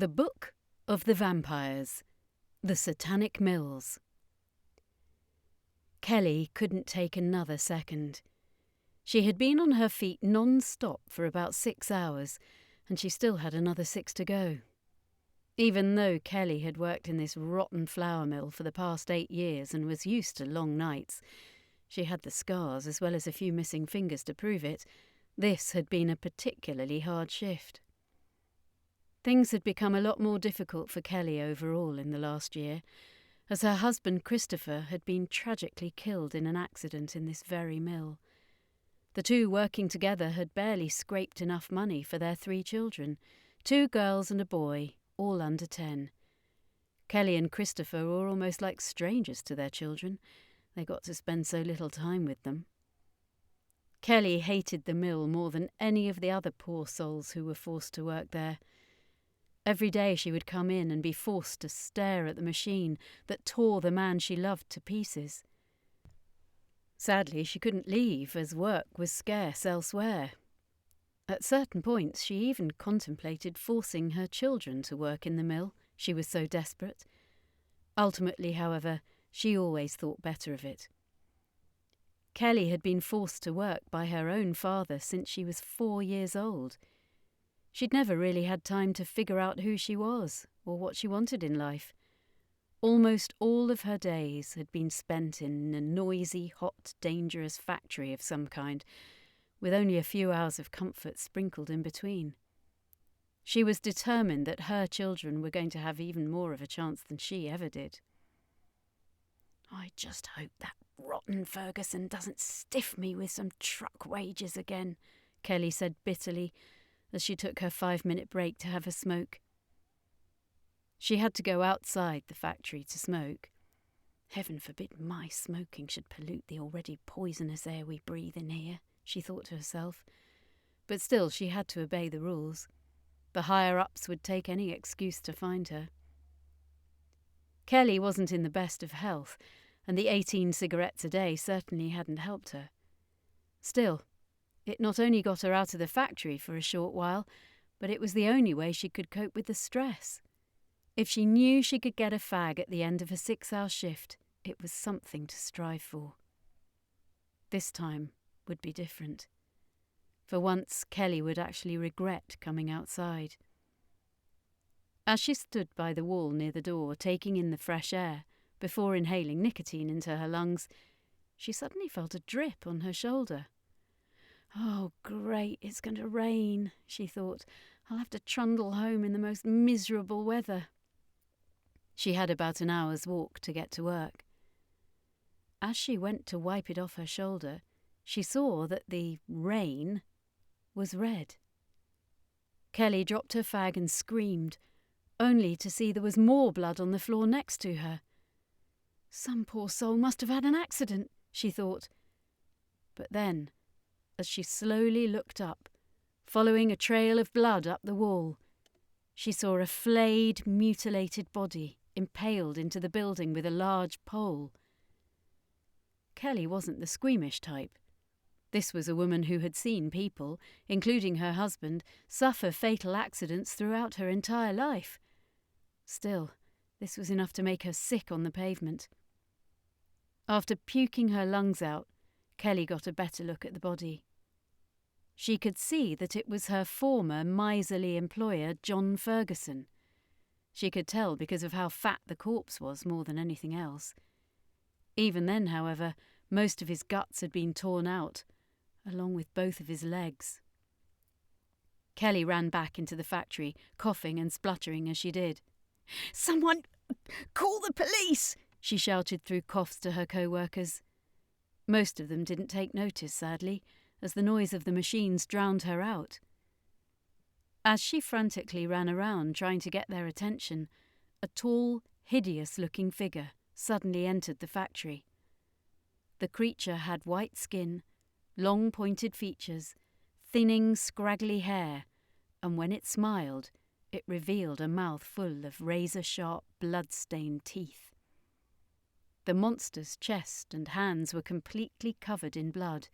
The Book of the Vampires, The Satanic Mills. Kelly couldn't take another second. She had been on her feet non-stop for about 6 hours, and she still had another 6 to go. Even though Kelly had worked in this rotten flour mill for the past 8 years and was used to long nights, she had the scars as well as a few missing fingers to prove it. This had been a particularly hard shift. Things had become a lot more difficult for Kelly overall in the last year, as her husband Christopher had been tragically killed in an accident in this very mill. The two working together had barely scraped enough money for their 3 children, 2 girls and a boy, all under 10. Kelly and Christopher were almost like strangers to their children. They got to spend so little time with them. Kelly hated the mill more than any of the other poor souls who were forced to work there. Every day she would come in and be forced to stare at the machine that tore the man she loved to pieces. Sadly, she couldn't leave as work was scarce elsewhere. At certain points, she even contemplated forcing her children to work in the mill. She was so desperate. Ultimately, however, she always thought better of it. Kelly had been forced to work by her own father since she was 4 years old. She'd never really had time to figure out who she was or what she wanted in life. Almost all of her days had been spent in a noisy, hot, dangerous factory of some kind, with only a few hours of comfort sprinkled in between. She was determined that her children were going to have even more of a chance than she ever did. "I just hope that rotten Ferguson doesn't stiff me with some truck wages again," Kelly said bitterly, as she took her 5-minute break to have a smoke. She had to go outside the factory to smoke. Heaven forbid my smoking should pollute the already poisonous air we breathe in here, she thought to herself. But still she had to obey the rules. The higher-ups would take any excuse to find her. Kelly wasn't in the best of health, and the 18 cigarettes a day certainly hadn't helped her. Still, it not only got her out of the factory for a short while, but it was the only way she could cope with the stress. If she knew she could get a fag at the end of a 6-hour shift, it was something to strive for. This time would be different. For once, Kelly would actually regret coming outside. As she stood by the wall near the door, taking in the fresh air, before inhaling nicotine into her lungs, she suddenly felt a drip on her shoulder. "Oh, great, it's going to rain," she thought. "I'll have to trundle home in the most miserable weather." She had about an hour's walk to get to work. As she went to wipe it off her shoulder, she saw that the rain was red. Kelly dropped her fag and screamed, only to see there was more blood on the floor next to her. Some poor soul must have had an accident, she thought. But then, as she slowly looked up, following a trail of blood up the wall, she saw a flayed, mutilated body impaled into the building with a large pole. Kelly wasn't the squeamish type. This was a woman who had seen people, including her husband, suffer fatal accidents throughout her entire life. Still, this was enough to make her sick on the pavement. After puking her lungs out, Kelly got a better look at the body. She could see that it was her former miserly employer, John Ferguson. She could tell because of how fat the corpse was more than anything else. Even then, however, most of his guts had been torn out, along with both of his legs. Kelly ran back into the factory, coughing and spluttering as she did. "Someone call the police!" she shouted through coughs to her co-workers. Most of them didn't take notice, sadly, as the noise of the machines drowned her out. As she frantically ran around trying to get their attention, a tall, hideous-looking figure suddenly entered the factory. The creature had white skin, long pointed features, thinning, scraggly hair, and when it smiled, it revealed a mouth full of razor-sharp, blood-stained teeth. The monster's chest and hands were completely covered in blood.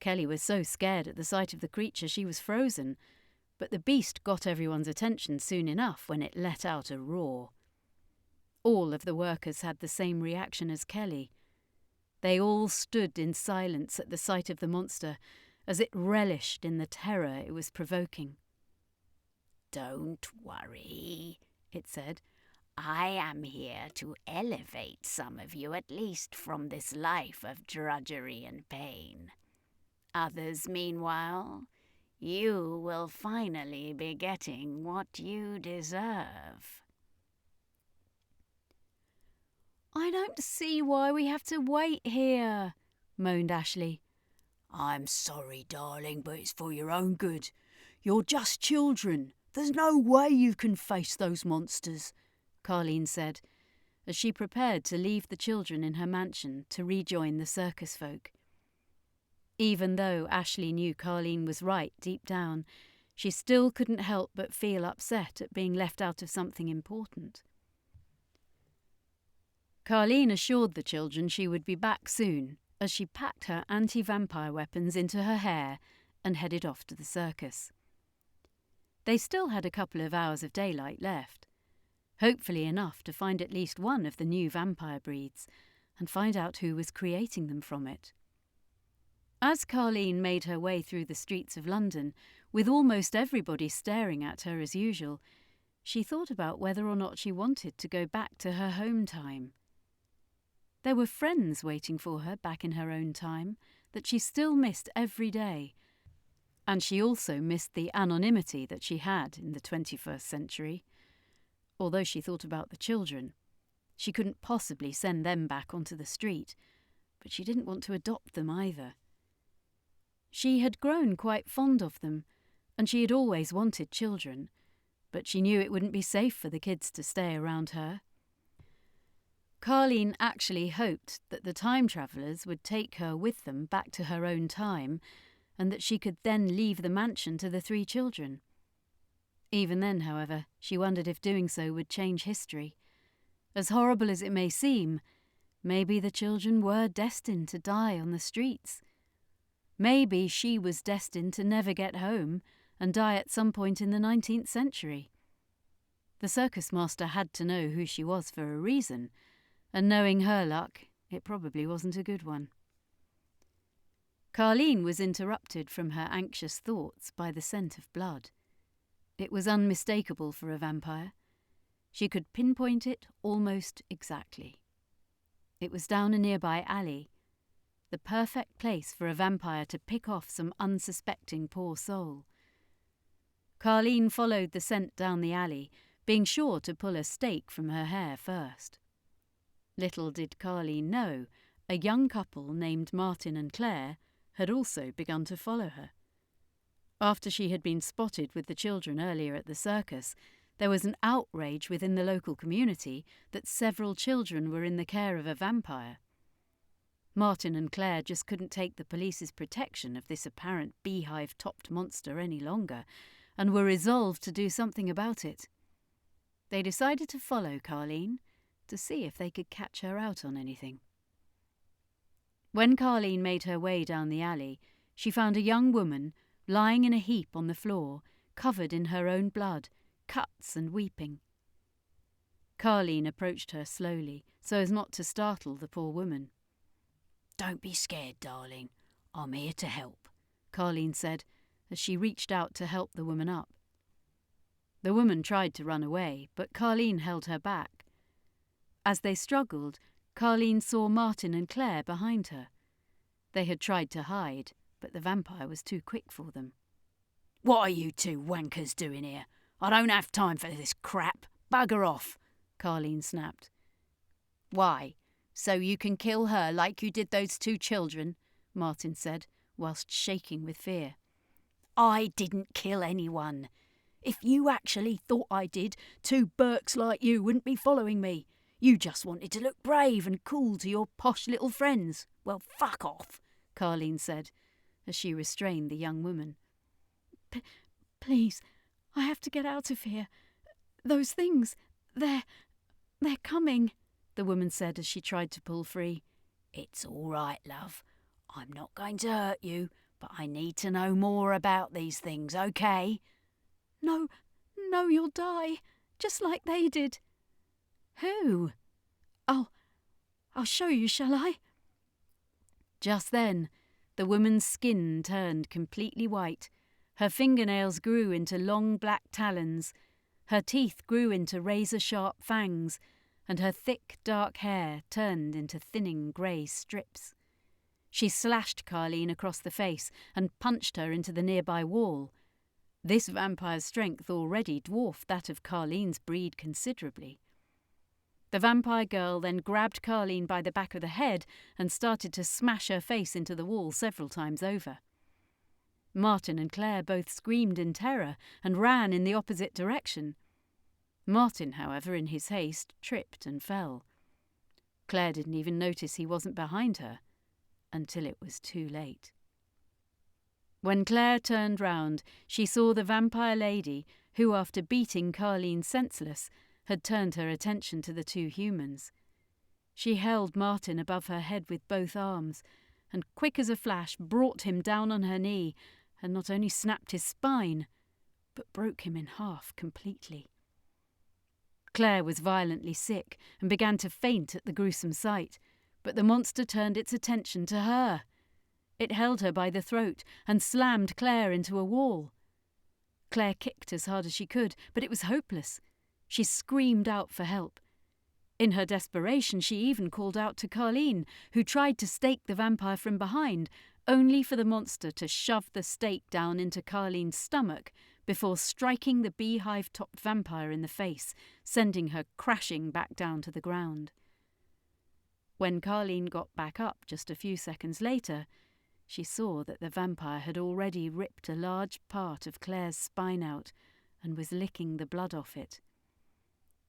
Kelly was so scared at the sight of the creature she was frozen, but the beast got everyone's attention soon enough when it let out a roar. All of the workers had the same reaction as Kelly. They all stood in silence at the sight of the monster, as it relished in the terror it was provoking. "Don't worry," it said. "I am here to elevate some of you at least from this life of drudgery and pain. Others, meanwhile, you will finally be getting what you deserve." "I don't see why we have to wait here," moaned Ashley. "I'm sorry, darling, but it's for your own good. You're just children. There's no way you can face those monsters," Carlene said, as she prepared to leave the children in her mansion to rejoin the circus folk. Even though Ashley knew Carlene was right deep down, she still couldn't help but feel upset at being left out of something important. Carlene assured the children she would be back soon, as she packed her anti-vampire weapons into her hair and headed off to the circus. They still had a couple of hours of daylight left, hopefully enough to find at least one of the new vampire breeds and find out who was creating them from it. As Carlene made her way through the streets of London, with almost everybody staring at her as usual, she thought about whether or not she wanted to go back to her home time. There were friends waiting for her back in her own time that she still missed every day, and she also missed the anonymity that she had in the 21st century. Although she thought about the children, she couldn't possibly send them back onto the street, but she didn't want to adopt them either. She had grown quite fond of them, and she had always wanted children, but she knew it wouldn't be safe for the kids to stay around her. Carlene actually hoped that the time travellers would take her with them back to her own time, and that she could then leave the mansion to the 3 children. Even then, however, she wondered if doing so would change history. As horrible as it may seem, maybe the children were destined to die on the streets. Maybe she was destined to never get home and die at some point in the 19th century. The circus master had to know who she was for a reason, and knowing her luck, it probably wasn't a good one. Carlene was interrupted from her anxious thoughts by the scent of blood. It was unmistakable for a vampire. She could pinpoint it almost exactly. It was down a nearby alley, the perfect place for a vampire to pick off some unsuspecting poor soul. Carlene followed the scent down the alley, being sure to pull a stake from her hair first. Little did Carlene know, a young couple named Martin and Claire had also begun to follow her. After she had been spotted with the children earlier at the circus, there was an outrage within the local community that several children were in the care of a vampire. Martin and Claire just couldn't take the police's protection of this apparent beehive-topped monster any longer, and were resolved to do something about it. They decided to follow Carlene to see if they could catch her out on anything. When Carlene made her way down the alley, she found a young woman lying in a heap on the floor, covered in her own blood, cuts and weeping. Carlene approached her slowly, so as not to startle the poor woman. "Don't be scared, darling. I'm here to help," Carlene said, as she reached out to help the woman up. The woman tried to run away, but Carlene held her back. As they struggled, Carlene saw Martin and Claire behind her. They had tried to hide, but the vampire was too quick for them. "What are you 2 wankers doing here? I don't have time for this crap. Bugger off," Carlene snapped. "Why, so you can kill her like you did those 2 children?" Martin said, whilst shaking with fear. "I didn't kill anyone. If you actually thought I did, 2 Burks like you wouldn't be following me. You just wanted to look brave and cool to your posh little friends. Well, fuck off," Carlene said, as she restrained the young woman. Please, I have to get out of here. Those things, they're coming," the woman said as she tried to pull free. "It's all right, love. I'm not going to hurt you, but I need to know more about these things, okay?" No, no, you'll die, just like they did. Who? I'll show you, shall I? Just then, the woman's skin turned completely white. Her fingernails grew into long black talons. Her teeth grew into razor-sharp fangs, and her thick, dark hair turned into thinning grey strips. She slashed Carlene across the face and punched her into the nearby wall. This vampire's strength already dwarfed that of Carlene's breed considerably. The vampire girl then grabbed Carlene by the back of the head and started to smash her face into the wall several times over. Martin and Claire both screamed in terror and ran in the opposite direction. Martin, however, in his haste, tripped and fell. Claire didn't even notice he wasn't behind her, until it was too late. When Claire turned round, she saw the vampire lady, who, after beating Carlene senseless, had turned her attention to the two humans. She held Martin above her head with both arms, and quick as a flash brought him down on her knee, and not only snapped his spine, but broke him in half completely. Claire was violently sick and began to faint at the gruesome sight, but the monster turned its attention to her. It held her by the throat and slammed Claire into a wall. Claire kicked as hard as she could, but it was hopeless. She screamed out for help. In her desperation, she even called out to Carlene, who tried to stake the vampire from behind, only for the monster to shove the stake down into Carlene's stomach before striking the beehive-topped vampire in the face, sending her crashing back down to the ground. When Carlene got back up just a few seconds later, she saw that the vampire had already ripped a large part of Claire's spine out and was licking the blood off it.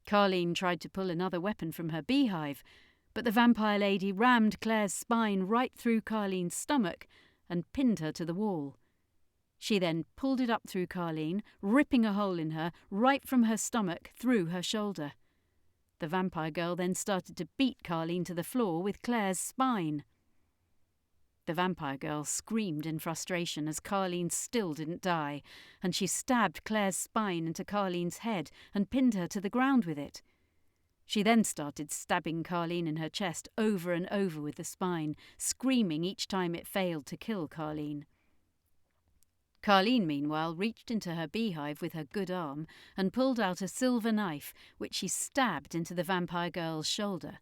Carlene tried to pull another weapon from her beehive, but the vampire lady rammed Claire's spine right through Carlene's stomach and pinned her to the wall. She then pulled it up through Carlene, ripping a hole in her right from her stomach through her shoulder. The vampire girl then started to beat Carlene to the floor with Claire's spine. The vampire girl screamed in frustration as Carlene still didn't die, and she stabbed Claire's spine into Carlene's head and pinned her to the ground with it. She then started stabbing Carlene in her chest over and over with the spine, screaming each time it failed to kill Carlene. Carlene, meanwhile, reached into her beehive with her good arm and pulled out a silver knife, which she stabbed into the vampire girl's shoulder.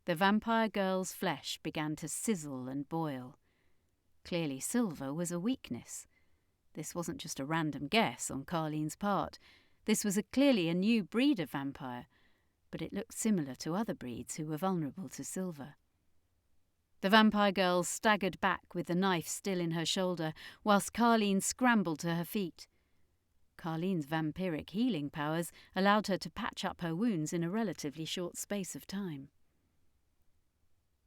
The vampire girl's flesh began to sizzle and boil. Clearly silver was a weakness. This wasn't just a random guess on Carlene's part. This was clearly a new breed of vampire, but it looked similar to other breeds who were vulnerable to silver. The vampire girl staggered back with the knife still in her shoulder, whilst Carlene scrambled to her feet. Carlene's vampiric healing powers allowed her to patch up her wounds in a relatively short space of time.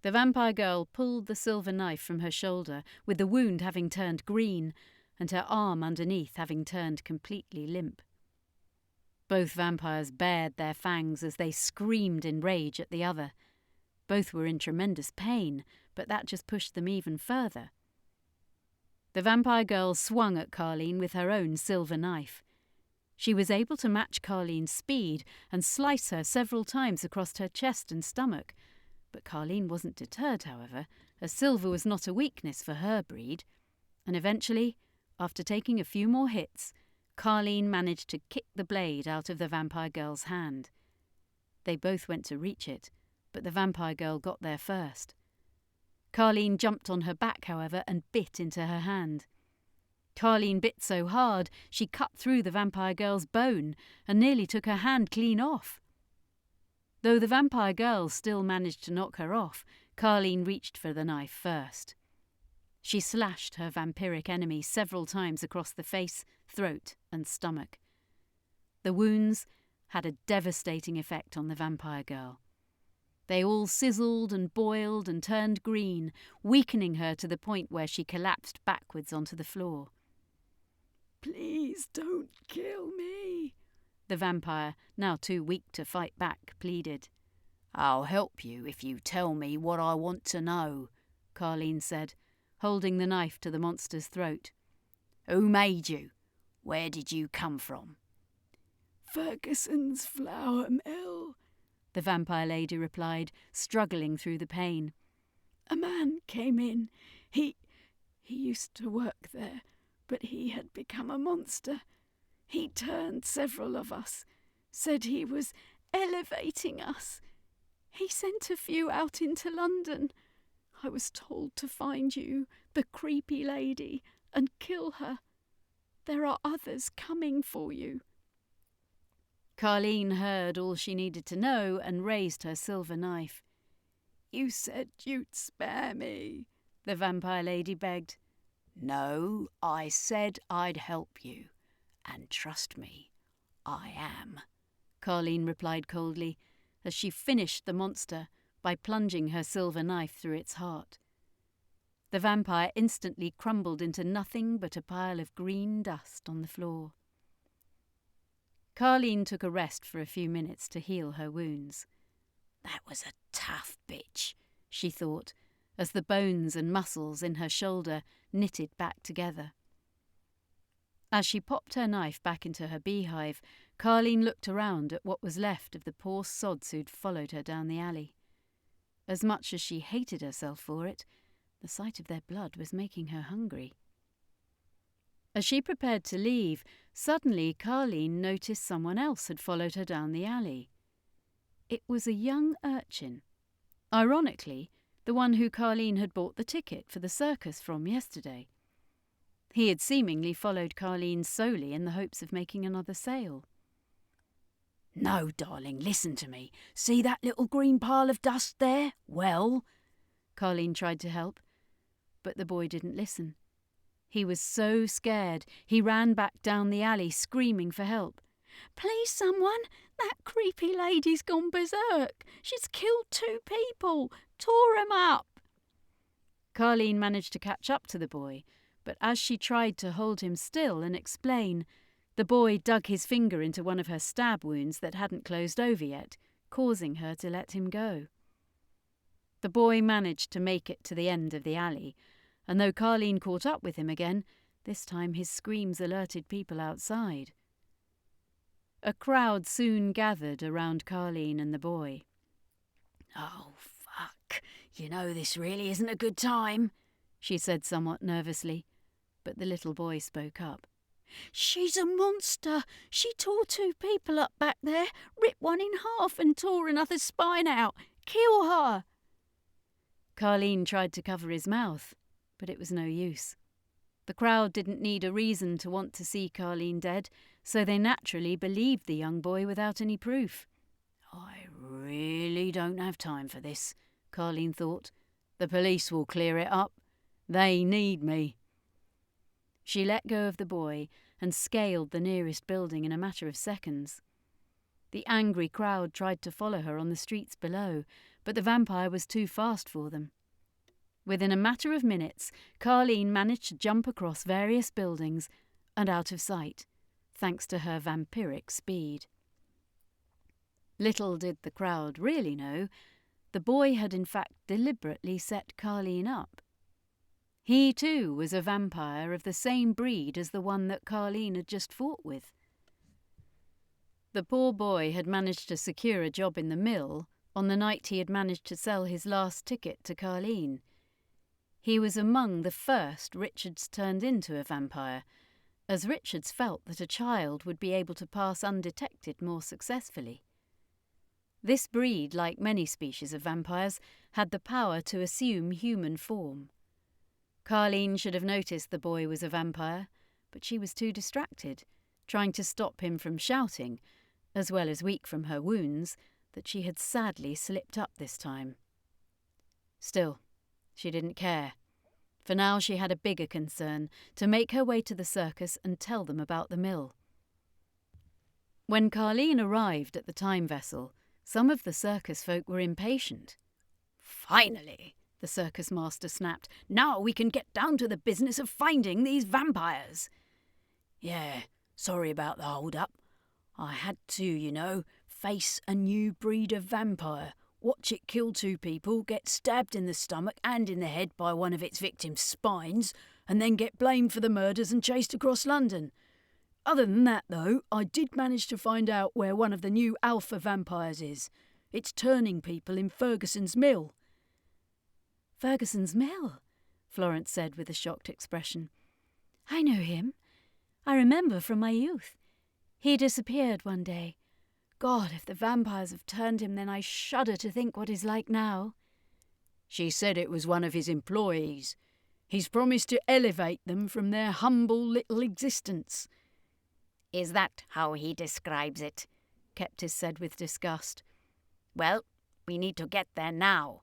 The vampire girl pulled the silver knife from her shoulder, with the wound having turned green, and her arm underneath having turned completely limp. Both vampires bared their fangs as they screamed in rage at the other. Both were in tremendous pain, but that just pushed them even further. The vampire girl swung at Carlene with her own silver knife. She was able to match Carlene's speed and slice her several times across her chest and stomach, but Carlene wasn't deterred, however, as silver was not a weakness for her breed, and eventually, after taking a few more hits, Carlene managed to kick the blade out of the vampire girl's hand. They both went to reach it, but the vampire girl got there first. Carlene jumped on her back, however, and bit into her hand. Carlene bit so hard she cut through the vampire girl's bone and nearly took her hand clean off. Though the vampire girl still managed to knock her off, Carlene reached for the knife first. She slashed her vampiric enemy several times across the face, throat, and stomach. The wounds had a devastating effect on the vampire girl. They all sizzled and boiled and turned green, weakening her to the point where she collapsed backwards onto the floor. "Please don't kill me," the vampire, now too weak to fight back, pleaded. "I'll help you if you tell me what I want to know," Carlene said, holding the knife to the monster's throat. "Who made you? Where did you come from?" "Ferguson's flour mill," the vampire lady replied, struggling through the pain. "A man came in. He used to work there, but he had become a monster. He turned several of us, said he was elevating us. He sent a few out into London. I was told to find you, the creepy lady, and kill her. There are others coming for you." Carlene heard all she needed to know and raised her silver knife. "You said you'd spare me," the vampire lady begged. "No, I said I'd help you. And trust me, I am," Carlene replied coldly, as she finished the monster by plunging her silver knife through its heart. The vampire instantly crumbled into nothing but a pile of green dust on the floor. Carlene took a rest for a few minutes to heal her wounds. "That was a tough bitch," she thought, as the bones and muscles in her shoulder knitted back together. As she popped her knife back into her beehive, Carlene looked around at what was left of the poor sods who'd followed her down the alley. As much as she hated herself for it, the sight of their blood was making her hungry. As she prepared to leave, suddenly Carlene noticed someone else had followed her down the alley. It was a young urchin. Ironically, the one who Carlene had bought the ticket for the circus from yesterday. He had seemingly followed Carlene solely in the hopes of making another sale. "No, darling, listen to me. See that little green pile of dust there? Well," Carlene tried to help, but the boy didn't listen. He was so scared, he ran back down the alley, screaming for help. "Please, someone! That creepy lady's gone berserk. She's killed 2 people, tore 'em up." Carlene managed to catch up to the boy, but as she tried to hold him still and explain, the boy dug his finger into one of her stab wounds that hadn't closed over yet, causing her to let him go. The boy managed to make it to the end of the alley, and though Carlene caught up with him again, this time his screams alerted people outside. A crowd soon gathered around Carlene and the boy. "Oh, fuck. You know this really isn't a good time," she said somewhat nervously, but the little boy spoke up. "She's a monster. She tore 2 people up back there, ripped one in half and tore another's spine out. Kill her." Carlene tried to cover his mouth, but it was no use. The crowd didn't need a reason to want to see Carlene dead, so they naturally believed the young boy without any proof. "I really don't have time for this," Carlene thought. "The police will clear it up. They need me." She let go of the boy and scaled the nearest building in a matter of seconds. The angry crowd tried to follow her on the streets below, but the vampire was too fast for them. Within a matter of minutes, Carlene managed to jump across various buildings and out of sight, thanks to her vampiric speed. Little did the crowd really know, the boy had in fact deliberately set Carlene up. He too was a vampire of the same breed as the one that Carlene had just fought with. The poor boy had managed to secure a job in the mill on the night he had managed to sell his last ticket to Carlene. He was among the first Richards turned into a vampire, as Richards felt that a child would be able to pass undetected more successfully. This breed, like many species of vampires, had the power to assume human form. Carlene should have noticed the boy was a vampire, but she was too distracted, trying to stop him from shouting, as well as weak from her wounds, that she had sadly slipped up this time. Still, she didn't care. For now she had a bigger concern, to make her way to the circus and tell them about the mill. When Carlene arrived at the time vessel, some of the circus folk were impatient. "Finally," the circus master snapped. "Now we can get down to the business of finding these vampires." "Yeah, sorry about the hold-up. I had to, you know, face a new breed of vampire, watch it kill 2 people, get stabbed in the stomach and in the head by one of its victims' spines, and then get blamed for the murders and chased across London. Other than that, though, I did manage to find out where one of the new alpha vampires is. It's turning people in Ferguson's mill. Ferguson's mill? Florence said with a shocked expression. I know him. I remember from my youth. He disappeared one day. God, if the vampires have turned him, then I shudder to think what he's like now. She said it was one of his employees. He's promised to elevate them from their humble little existence. Is that how he describes it? Keptis said with disgust. Well, we need to get there now.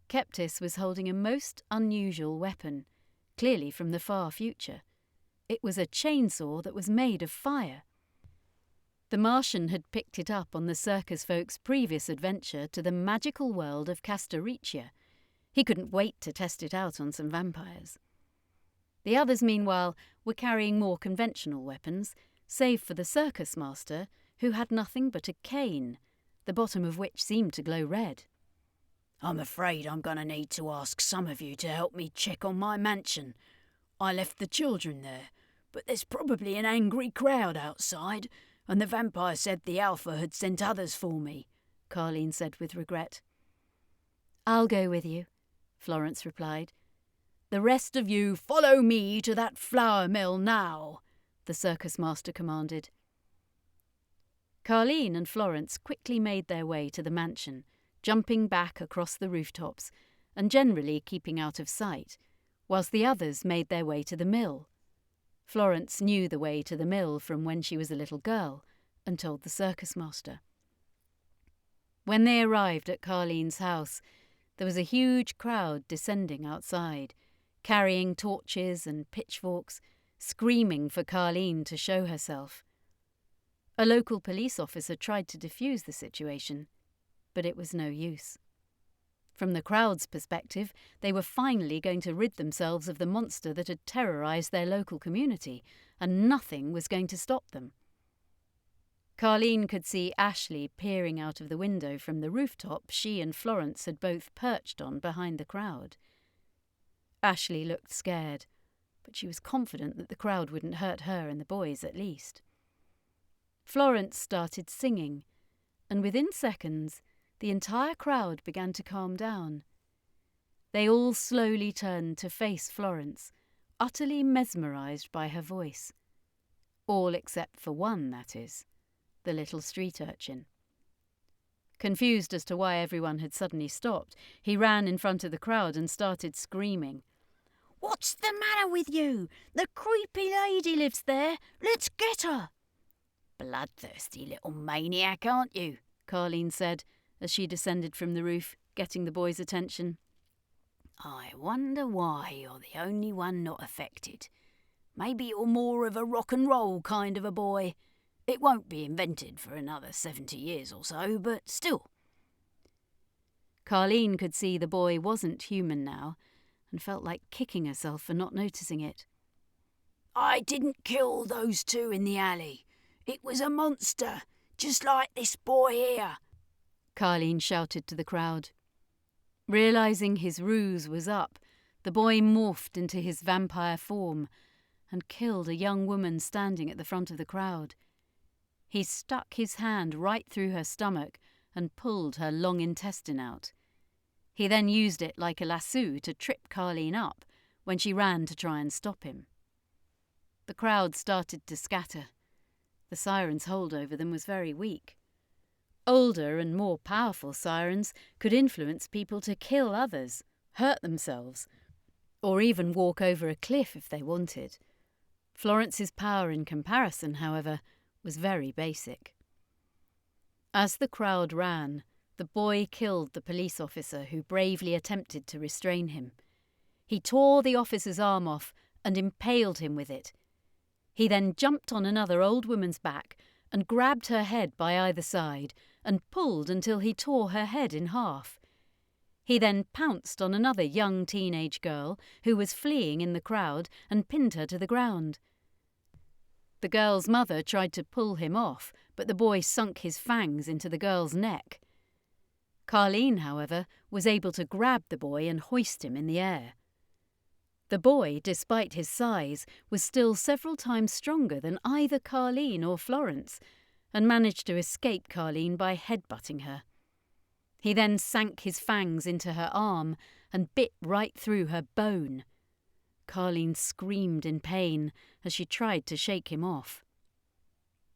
Keptis was holding a most unusual weapon, clearly from the far future. It was a chainsaw that was made of fire. The Martian had picked it up on the circus folks' previous adventure to the magical world of Castoricia. He couldn't wait to test it out on some vampires. The others, meanwhile, were carrying more conventional weapons, save for the circus master, who had nothing but a cane, the bottom of which seemed to glow red. I'm afraid I'm going to need to ask some of you to help me check on my mansion. I left the children there, but there's probably an angry crowd outside, and the vampire said the Alpha had sent others for me, Carlene said with regret. I'll go with you, Florence replied. The rest of you follow me to that flour mill now, the circus master commanded. Carlene and Florence quickly made their way to the mansion, jumping back across the rooftops and generally keeping out of sight, whilst the others made their way to the mill. Florence knew the way to the mill from when she was a little girl and told the circus master. When they arrived at Carlene's house, there was a huge crowd descending outside, carrying torches and pitchforks, screaming for Carlene to show herself. A local police officer tried to defuse the situation, but it was no use. From the crowd's perspective, they were finally going to rid themselves of the monster that had terrorised their local community, and nothing was going to stop them. Carlene could see Ashley peering out of the window from the rooftop she and Florence had both perched on behind the crowd. Ashley looked scared, but she was confident that the crowd wouldn't hurt her and the boys at least. Florence started singing, and within seconds, the entire crowd began to calm down. They all slowly turned to face Florence, utterly mesmerised by her voice. All except for one, that is, the little street urchin. Confused as to why everyone had suddenly stopped, he ran in front of the crowd and started screaming. What's the matter with you? The creepy lady lives there. Let's get her. Bloodthirsty little maniac, aren't you? Carlene said, as she descended from the roof, getting the boys' attention. I wonder why you're the only one not affected. Maybe you're more of a rock and roll kind of a boy. It won't be invented for another 70 years or so, but still. Carlene could see the boy wasn't human now, and felt like kicking herself for not noticing it. I didn't kill those two in the alley. It was a monster, just like this boy here, Carlene shouted to the crowd. Realising his ruse was up, the boy morphed into his vampire form and killed a young woman standing at the front of the crowd. He stuck his hand right through her stomach and pulled her long intestine out. He then used it like a lasso to trip Carlene up when she ran to try and stop him. The crowd started to scatter. The siren's hold over them was very weak. Older and more powerful sirens could influence people to kill others, hurt themselves, or even walk over a cliff if they wanted. Florence's power in comparison, however, was very basic. As the crowd ran, the boy killed the police officer who bravely attempted to restrain him. He tore the officer's arm off and impaled him with it. He then jumped on another old woman's back and grabbed her head by either side and pulled until he tore her head in half. He then pounced on another young teenage girl who was fleeing in the crowd and pinned her to the ground. The girl's mother tried to pull him off, but the boy sunk his fangs into the girl's neck. Carlene, however, was able to grab the boy and hoist him in the air. The boy, despite his size, was still several times stronger than either Carlene or Florence, and managed to escape Carlene by headbutting her. He then sank his fangs into her arm and bit right through her bone. Carlene screamed in pain as she tried to shake him off.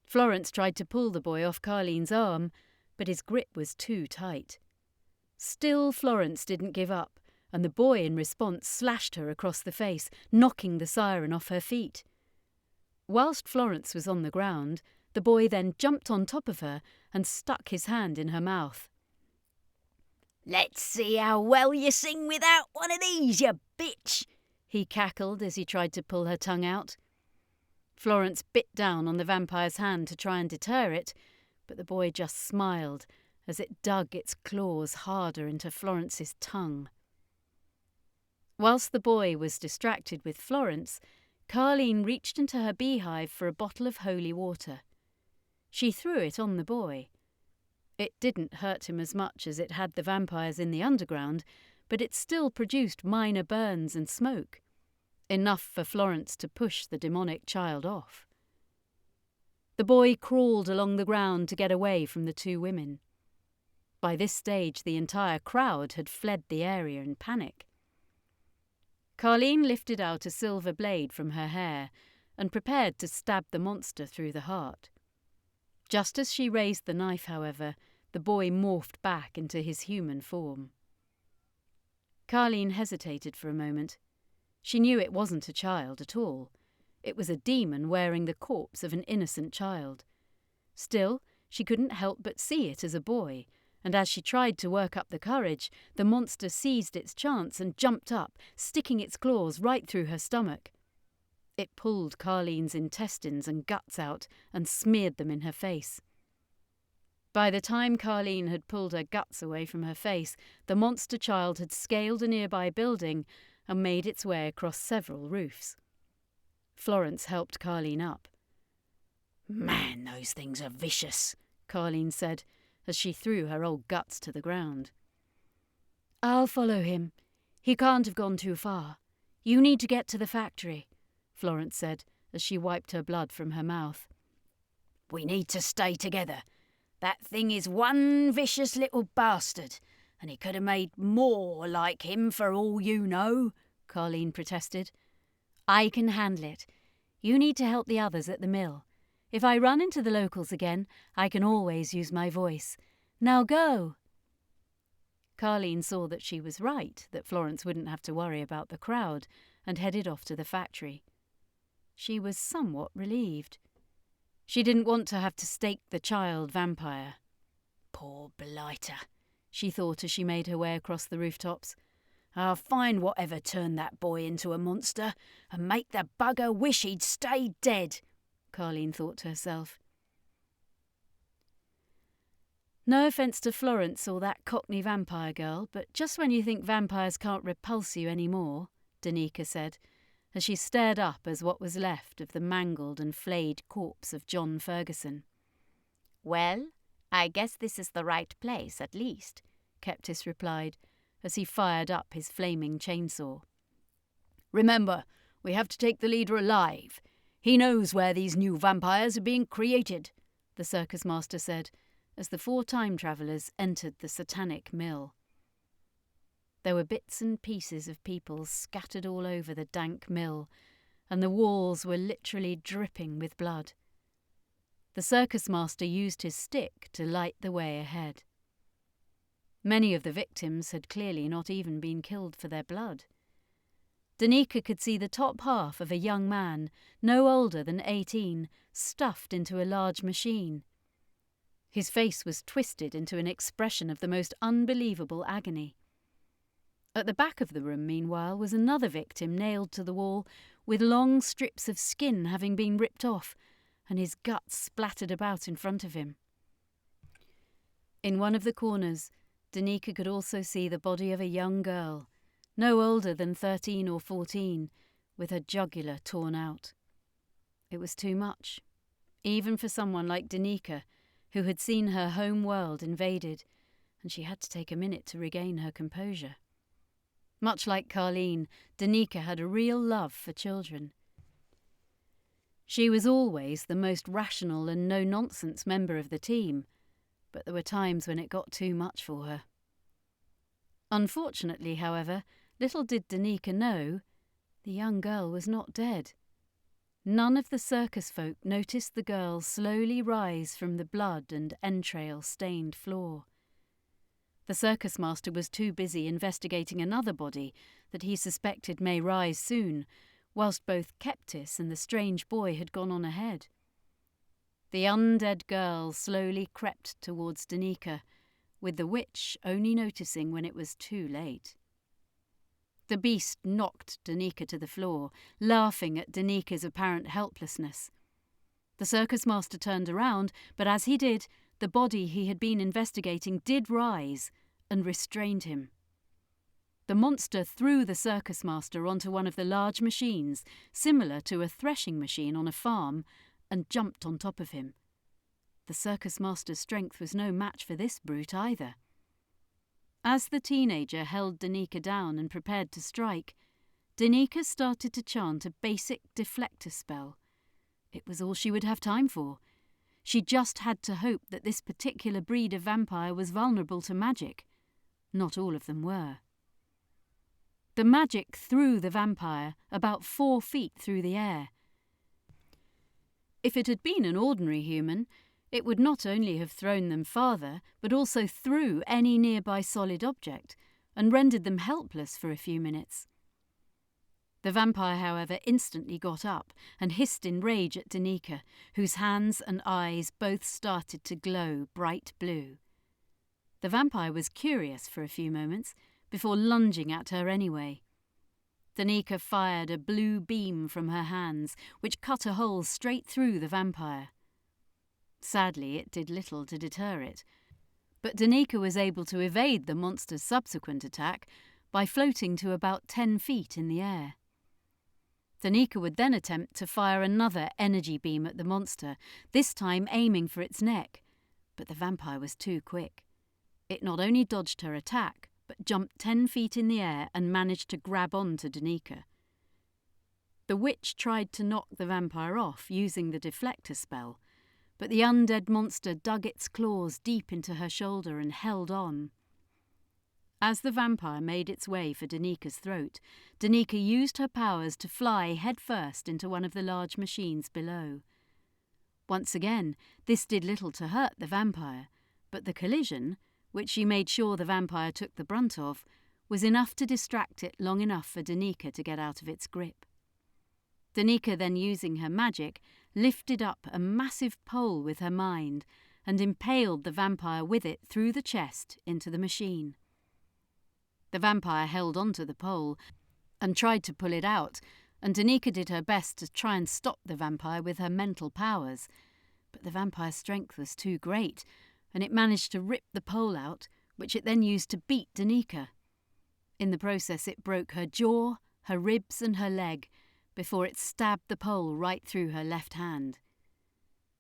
Florence tried to pull the boy off Carlene's arm, but his grip was too tight. Still Florence didn't give up, and the boy in response slashed her across the face, knocking the siren off her feet. Whilst Florence was on the ground, the boy then jumped on top of her and stuck his hand in her mouth. "Let's see how well you sing without one of these, you bitch," he cackled as he tried to pull her tongue out. Florence bit down on the vampire's hand to try and deter it, but the boy just smiled as it dug its claws harder into Florence's tongue. Whilst the boy was distracted with Florence, Carlene reached into her beehive for a bottle of holy water. She threw it on the boy. It didn't hurt him as much as it had the vampires in the underground, but it still produced minor burns and smoke, enough for Florence to push the demonic child off. The boy crawled along the ground to get away from the two women. By this stage, the entire crowd had fled the area in panic. Carlene lifted out a silver blade from her hair and prepared to stab the monster through the heart. Just as she raised the knife, however, the boy morphed back into his human form. Carlene hesitated for a moment. She knew it wasn't a child at all. It was a demon wearing the corpse of an innocent child. Still, she couldn't help but see it as a boy, and as she tried to work up the courage, the monster seized its chance and jumped up, sticking its claws right through her stomach. It pulled Carlene's intestines and guts out and smeared them in her face. By the time Carlene had pulled her guts away from her face, the monster child had scaled a nearby building and made its way across several roofs. Florence helped Carlene up. "Man, those things are vicious," Carlene said, as she threw her old guts to the ground. "I'll follow him. He can't have gone too far. You need to get to the factory," Florence said, as she wiped her blood from her mouth. "We need to stay together. That thing is one vicious little bastard, and he could have made more like him for all you know," Carlene protested. "I can handle it. You need to help the others at the mill. If I run into the locals again, I can always use my voice. Now go." Carlene saw that she was right, that Florence wouldn't have to worry about the crowd, and headed off to the factory. She was somewhat relieved. She didn't want to have to stake the child vampire. "Poor blighter," she thought as she made her way across the rooftops. "I'll find whatever turned that boy into a monster and make the bugger wish he'd stayed dead," Carlene thought to herself. No offence to Florence or that Cockney vampire girl, but just when you think vampires can't repulse you any more, Danica said, as she stared up as what was left of the mangled and flayed corpse of John Ferguson. "Well, I guess this is the right place, at least," Keptis replied, as he fired up his flaming chainsaw. "Remember, we have to take the leader alive. He knows where these new vampires are being created," the circus master said, as the 4 time travellers entered the satanic mill. There were bits and pieces of people scattered all over the dank mill, and the walls were literally dripping with blood. The circus master used his stick to light the way ahead. Many of the victims had clearly not even been killed for their blood. Danica could see the top half of a young man, no older than 18, stuffed into a large machine. His face was twisted into an expression of the most unbelievable agony. At the back of the room, meanwhile, was another victim nailed to the wall, with long strips of skin having been ripped off, and his guts splattered about in front of him. In one of the corners, Danica could also see the body of a young girl, no older than 13 or 14, with her jugular torn out. It was too much, even for someone like Danica, who had seen her home world invaded, and she had to take a minute to regain her composure. Much like Carlene, Danica had a real love for children. She was always the most rational and no-nonsense member of the team, but there were times when it got too much for her. Unfortunately, however, little did Danica know, the young girl was not dead. None of the circus folk noticed the girl slowly rise from the blood and entrail-stained floor. The circus master was too busy investigating another body that he suspected may rise soon, whilst both Keptis and the strange boy had gone on ahead. The undead girl slowly crept towards Danica, with the witch only noticing when it was too late. The beast knocked Danica to the floor, laughing at Danica's apparent helplessness. The circus master turned around, but as he did, the body he had been investigating did rise and restrained him. The monster threw the circus master onto one of the large machines, similar to a threshing machine on a farm, and jumped on top of him. The circus master's strength was no match for this brute either. As the teenager held Danica down and prepared to strike, Danica started to chant a basic deflector spell. It was all she would have time for. She just had to hope that this particular breed of vampire was vulnerable to magic. Not all of them were. The magic threw the vampire about 4 feet through the air. If it had been an ordinary human, it would not only have thrown them farther, but also through any nearby solid object, and rendered them helpless for a few minutes. The vampire, however, instantly got up and hissed in rage at Danica, whose hands and eyes both started to glow bright blue. The vampire was curious for a few moments, before lunging at her anyway. Danica fired a blue beam from her hands, which cut a hole straight through the vampire. Sadly, it did little to deter it, but Danica was able to evade the monster's subsequent attack by floating to about 10 feet in the air. Danica would then attempt to fire another energy beam at the monster, this time aiming for its neck, but the vampire was too quick. It not only dodged her attack, but jumped 10 feet in the air and managed to grab on to Danica. The witch tried to knock the vampire off using the deflector spell, but the undead monster dug its claws deep into her shoulder and held on. As the vampire made its way for Danica's throat, Danica used her powers to fly headfirst into one of the large machines below. Once again, this did little to hurt the vampire, but the collision, which she made sure the vampire took the brunt of, was enough to distract it long enough for Danica to get out of its grip. Danica, then using her magic, lifted up a massive pole with her mind and impaled the vampire with it through the chest into the machine. The vampire held onto the pole and tried to pull it out, and Danica did her best to try and stop the vampire with her mental powers, but the vampire's strength was too great, and it managed to rip the pole out, which it then used to beat Danica. In the process, it broke her jaw, her ribs and her leg, before it stabbed the pole right through her left hand.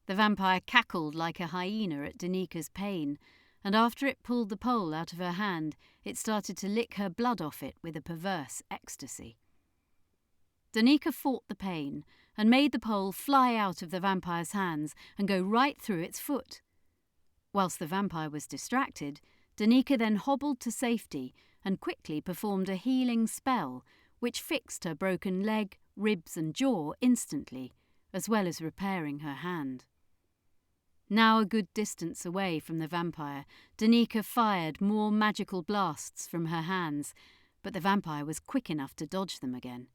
The vampire cackled like a hyena at Danica's pain, and after it pulled the pole out of her hand, it started to lick her blood off it with a perverse ecstasy. Danica fought the pain and made the pole fly out of the vampire's hands and go right through its foot. Whilst the vampire was distracted, Danica then hobbled to safety and quickly performed a healing spell which fixed her broken leg, ribs and jaw instantly, as well as repairing her hand. Now a good distance away from the vampire, Danica fired more magical blasts from her hands, but the vampire was quick enough to dodge them again.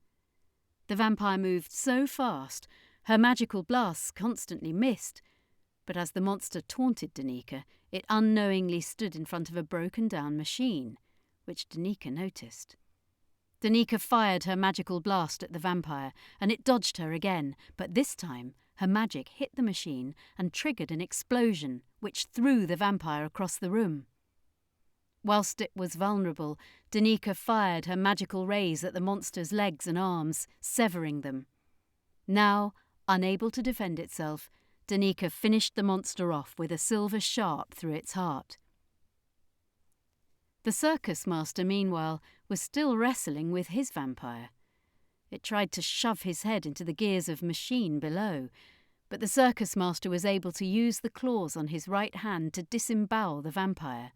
The vampire moved so fast, her magical blasts constantly missed, but as the monster taunted Danica, it unknowingly stood in front of a broken-down machine, which Danica noticed. Danica fired her magical blast at the vampire, and it dodged her again, but this time her magic hit the machine and triggered an explosion which threw the vampire across the room. Whilst it was vulnerable, Danica fired her magical rays at the monster's legs and arms, severing them. Now, unable to defend itself, Danica finished the monster off with a silver sharp through its heart. The circus master, meanwhile, was still wrestling with his vampire. It tried to shove his head into the gears of machine below, but the circus master was able to use the claws on his right hand to disembowel the vampire.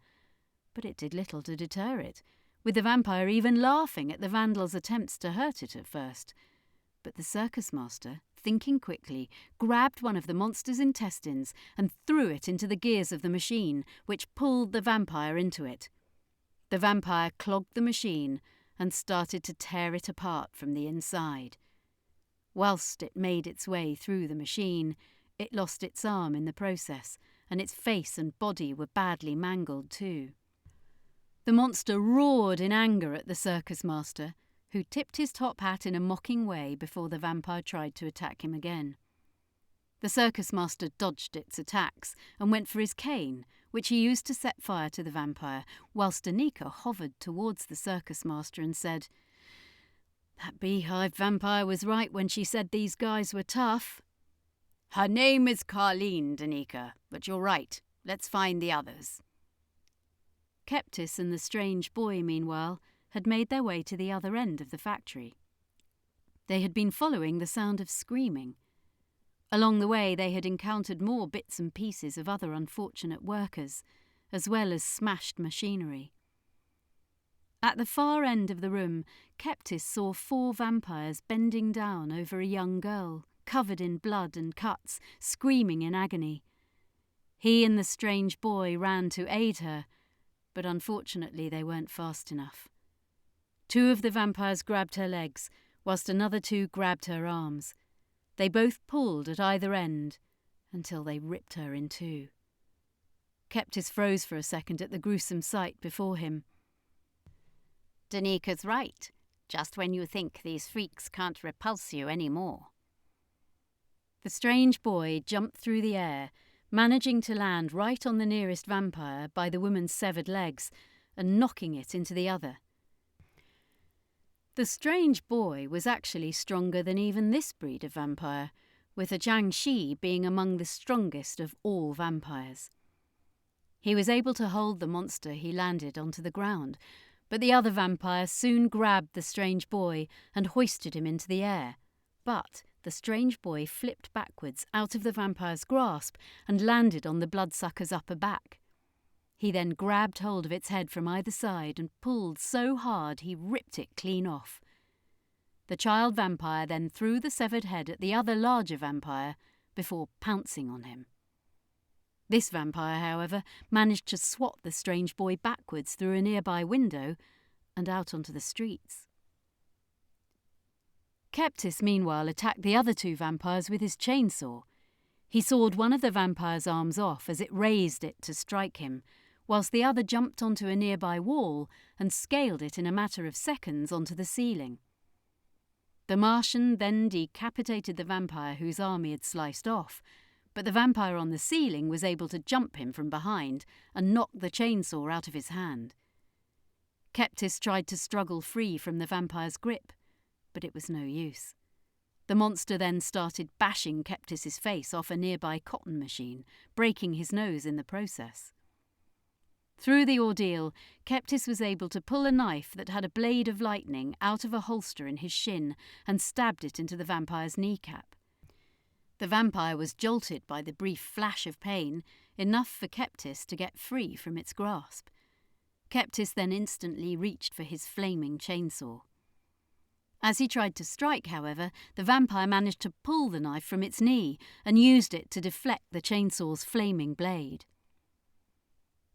But it did little to deter it, with the vampire even laughing at the vandal's attempts to hurt it at first. But the circus master, thinking quickly, grabbed one of the monster's intestines and threw it into the gears of the machine, which pulled the vampire into it. The vampire clogged the machine and started to tear it apart from the inside. Whilst it made its way through the machine, it lost its arm in the process, and its face and body were badly mangled too. The monster roared in anger at the circus master, who tipped his top hat in a mocking way before the vampire tried to attack him again. The circus master dodged its attacks and went for his cane, which he used to set fire to the vampire, whilst Danica hovered towards the circus master and said, "That beehive vampire was right when she said these guys were tough." "Her name is Carlene, Danica, but you're right. Let's find the others." Keptis and the strange boy, meanwhile, had made their way to the other end of the factory. They had been following the sound of screaming. Along the way they had encountered more bits and pieces of other unfortunate workers, as well as smashed machinery. At the far end of the room, Keptis saw 4 vampires bending down over a young girl, covered in blood and cuts, screaming in agony. He and the strange boy ran to aid her, but unfortunately they weren't fast enough. 2 of the vampires grabbed her legs, whilst another 2 grabbed her arms. They both pulled at either end until they ripped her in 2. Keptis froze for a second at the gruesome sight before him. Danica's right, just when you think these freaks can't repulse you anymore. The strange boy jumped through the air, managing to land right on the nearest vampire by the woman's severed legs and knocking it into the other. The strange boy was actually stronger than even this breed of vampire, with a Jiangshi being among the strongest of all vampires. He was able to hold the monster he landed onto the ground, but the other vampire soon grabbed the strange boy and hoisted him into the air. But the strange boy flipped backwards out of the vampire's grasp and landed on the bloodsucker's upper back. He then grabbed hold of its head from either side and pulled so hard he ripped it clean off. The child vampire then threw the severed head at the other larger vampire before pouncing on him. This vampire, however, managed to swat the strange boy backwards through a nearby window and out onto the streets. Keptis, meanwhile, attacked the other 2 vampires with his chainsaw. He sawed one of the vampire's arms off as it raised it to strike him, whilst the other jumped onto a nearby wall and scaled it in a matter of seconds onto the ceiling. The Martian then decapitated the vampire whose arm he had sliced off, but the vampire on the ceiling was able to jump him from behind and knock the chainsaw out of his hand. Keptis tried to struggle free from the vampire's grip, but it was no use. The monster then started bashing Keptis's face off a nearby cotton machine, breaking his nose in the process. Through the ordeal, Keptis was able to pull a knife that had a blade of lightning out of a holster in his shin and stabbed it into the vampire's kneecap. The vampire was jolted by the brief flash of pain, enough for Keptis to get free from its grasp. Keptis then instantly reached for his flaming chainsaw. As he tried to strike, however, the vampire managed to pull the knife from its knee and used it to deflect the chainsaw's flaming blade.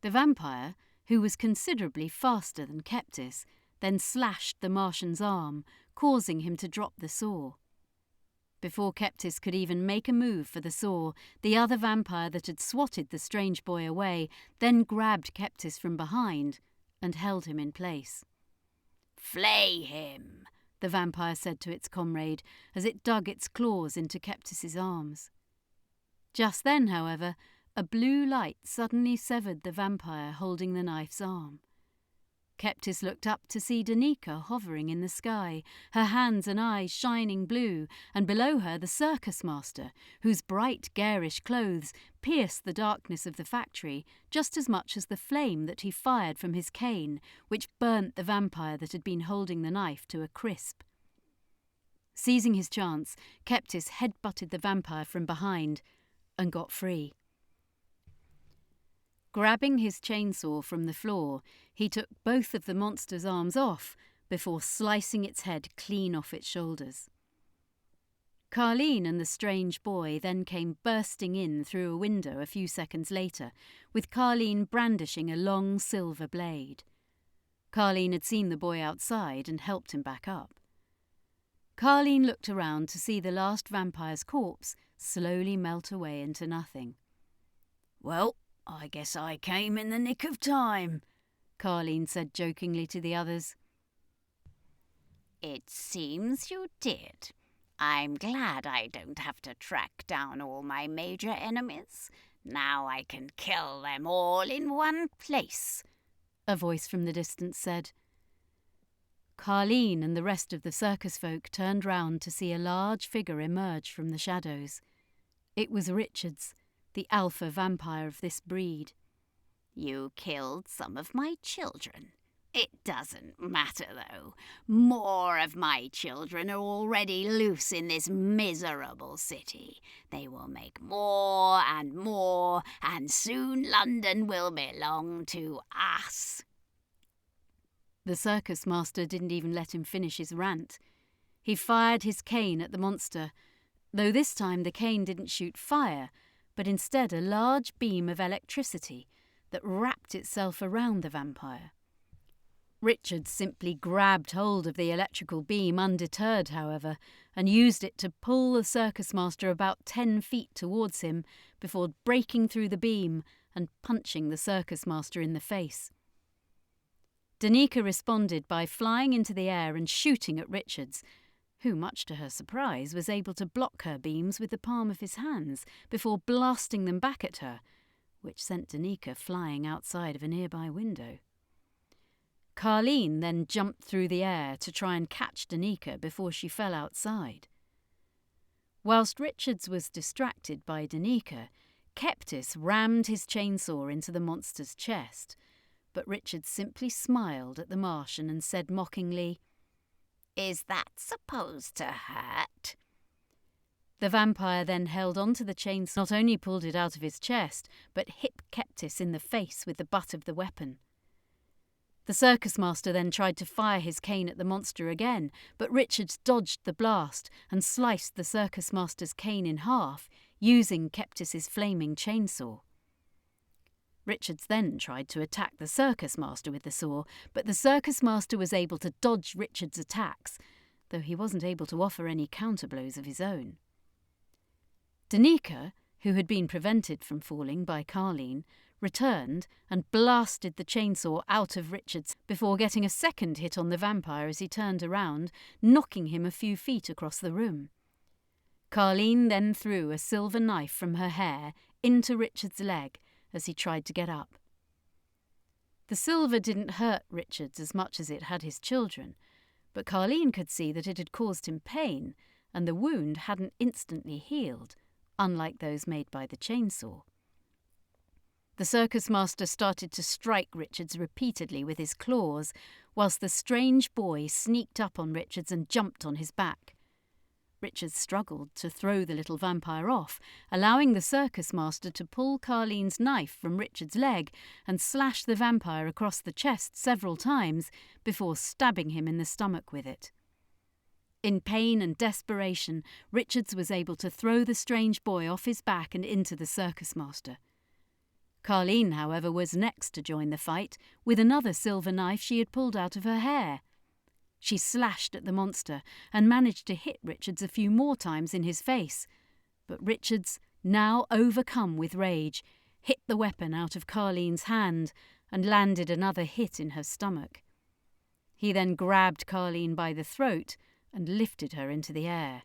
The vampire, who was considerably faster than Keptis, then slashed the Martian's arm, causing him to drop the saw. Before Keptis could even make a move for the saw, the other vampire that had swatted the strange boy away then grabbed Keptis from behind and held him in place. "Flay him," the vampire said to its comrade as it dug its claws into Keptis's arms. Just then, however, a blue light suddenly severed the vampire holding the knife's arm. Keptis looked up to see Danica hovering in the sky, her hands and eyes shining blue, and below her the circus master, whose bright, garish clothes pierced the darkness of the factory just as much as the flame that he fired from his cane, which burnt the vampire that had been holding the knife to a crisp. Seizing his chance, Keptis headbutted the vampire from behind and got free. Grabbing his chainsaw from the floor, he took both of the monster's arms off before slicing its head clean off its shoulders. Carlene and the strange boy then came bursting in through a window a few seconds later, with Carlene brandishing a long silver blade. Carlene had seen the boy outside and helped him back up. Carlene looked around to see the last vampire's corpse slowly melt away into nothing. "Well, I guess I came in the nick of time," Carlene said jokingly to the others. "It seems you did. I'm glad I don't have to track down all my major enemies. Now I can kill them all in one place," a voice from the distance said. Carlene and the rest of the circus folk turned round to see a large figure emerge from the shadows. It was Richards, the alpha vampire of this breed. "You killed some of my children. It doesn't matter, though. More of my children are already loose in this miserable city. They will make more, and soon London will belong to us." The circus master didn't even let him finish his rant. He fired his cane at the monster, though this time the cane didn't shoot fire, but instead a large beam of electricity that wrapped itself around the vampire. Richard simply grabbed hold of the electrical beam undeterred, however, and used it to pull the circus master about 10 feet towards him before breaking through the beam and punching the circus master in the face. Danica responded by flying into the air and shooting at Richards, who, much to her surprise, was able to block her beams with the palm of his hands before blasting them back at her, which sent Danica flying outside of a nearby window. Carlene then jumped through the air to try and catch Danica before she fell outside. Whilst Richards was distracted by Danica, Keptis rammed his chainsaw into the monster's chest, but Richard simply smiled at the Martian and said mockingly, "Is that supposed to hurt?" The vampire then held onto the chainsaw, not only pulled it out of his chest, but hit Keptis in the face with the butt of the weapon. The circus master then tried to fire his cane at the monster again, but Richards dodged the blast and sliced the circus master's cane in half, using Keptis's flaming chainsaw. Richards then tried to attack the circus master with the saw, but the circus master was able to dodge Richards' attacks, though he wasn't able to offer any counterblows of his own. Danica, who had been prevented from falling by Carlene, returned and blasted the chainsaw out of Richards before getting a second hit on the vampire as he turned around, knocking him a few feet across the room. Carlene then threw a silver knife from her hair into Richards' leg as he tried to get up. The silver didn't hurt Richards as much as it had his children, but Carlene could see that it had caused him pain, and the wound hadn't instantly healed, unlike those made by the chainsaw. The circus master started to strike Richards repeatedly with his claws, whilst the strange boy sneaked up on Richards and jumped on his back. Richards struggled to throw the little vampire off, allowing the circus master to pull Carlene's knife from Richards' leg and slash the vampire across the chest several times before stabbing him in the stomach with it. In pain and desperation, Richards was able to throw the strange boy off his back and into the circus master. Carlene, however, was next to join the fight with another silver knife she had pulled out of her hair. She slashed at the monster and managed to hit Richards a few more times in his face, but Richards, now overcome with rage, hit the weapon out of Carlene's hand and landed another hit in her stomach. He then grabbed Carlene by the throat and lifted her into the air.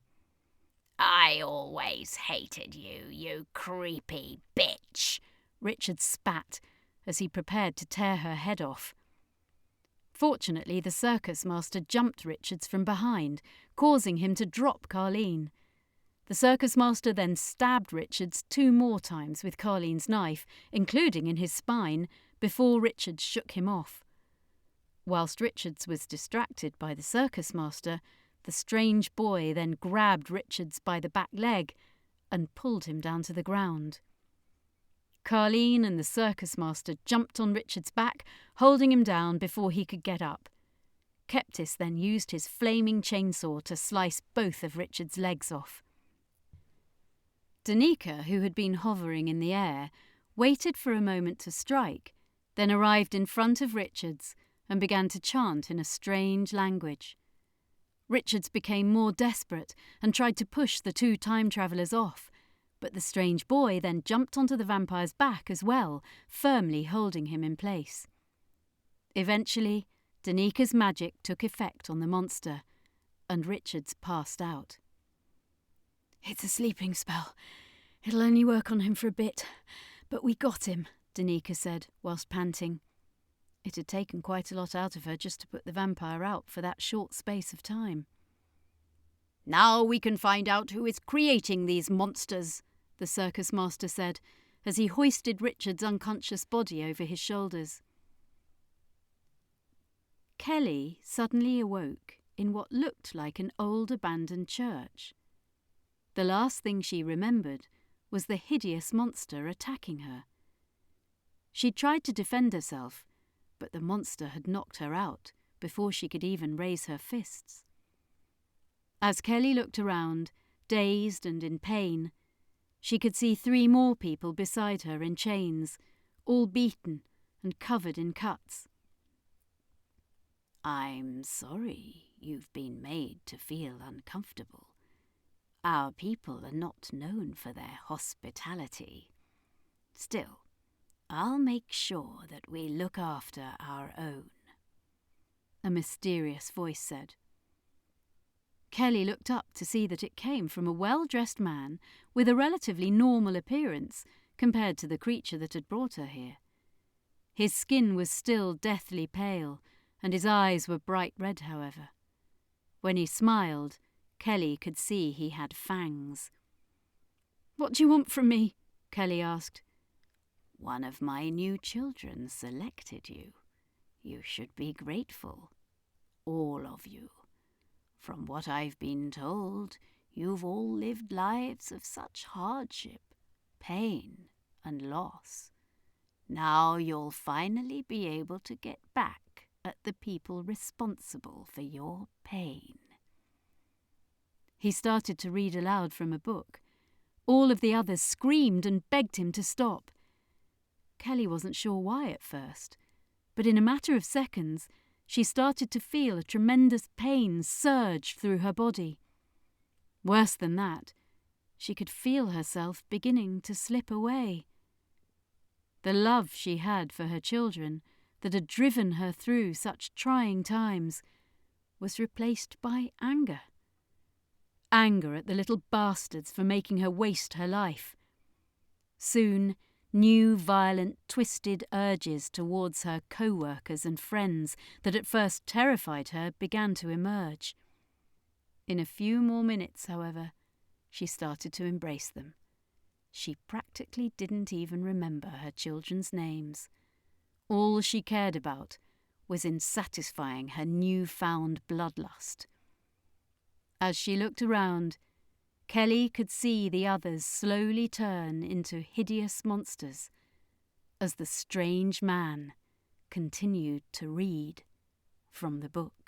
"I always hated you, you creepy bitch," Richard spat as he prepared to tear her head off. Fortunately, the circus master jumped Richards from behind, causing him to drop Carlene. The circus master then stabbed Richards 2 more times with Carlene's knife, including in his spine, before Richards shook him off. Whilst Richards was distracted by the circus master, the strange boy then grabbed Richards by the back leg and pulled him down to the ground. Carlene and the circus master jumped on Richards' back, holding him down before he could get up. Keptis then used his flaming chainsaw to slice both of Richards' legs off. Danica, who had been hovering in the air, waited for a moment to strike, then arrived in front of Richards and began to chant in a strange language. Richards became more desperate and tried to push the 2 time-travellers off, but the strange boy then jumped onto the vampire's back as well, firmly holding him in place. Eventually, Danica's magic took effect on the monster, and Richards passed out. "It's a sleeping spell. It'll only work on him for a bit, but we got him," Danica said, whilst panting. It had taken quite a lot out of her just to put the vampire out for that short space of time. "Now we can find out who is creating these monsters," the circus master said, as he hoisted Richard's unconscious body over his shoulders. Kelly suddenly awoke in what looked like an old abandoned church. The last thing she remembered was the hideous monster attacking her. She tried to defend herself, but the monster had knocked her out before she could even raise her fists. As Kelly looked around, dazed and in pain, she could see 3 more people beside her in chains, all beaten and covered in cuts. "I'm sorry you've been made to feel uncomfortable. Our people are not known for their hospitality. Still, I'll make sure that we look after our own," a mysterious voice said. Kelly looked up to see that it came from a well-dressed man with a relatively normal appearance compared to the creature that had brought her here. His skin was still deathly pale, and his eyes were bright red, however. When he smiled, Kelly could see he had fangs. "What do you want from me?" Kelly asked. "One of my new children selected you. You should be grateful. All of you. From what I've been told, you've all lived lives of such hardship, pain, and loss. Now you'll finally be able to get back at the people responsible for your pain." He started to read aloud from a book. All of the others screamed and begged him to stop. Kelly wasn't sure why at first, but in a matter of seconds, she started to feel a tremendous pain surge through her body. Worse than that, she could feel herself beginning to slip away. The love she had for her children, that had driven her through such trying times, was replaced by anger. Anger at the little bastards for making her waste her life. Soon, new violent, twisted urges towards her co-workers and friends that at first terrified her began to emerge. In a few more minutes, however, she started to embrace them. She practically didn't even remember her children's names. All she cared about was in satisfying her newfound bloodlust. As she looked around, Kelly could see the others slowly turn into hideous monsters as the strange man continued to read from the book.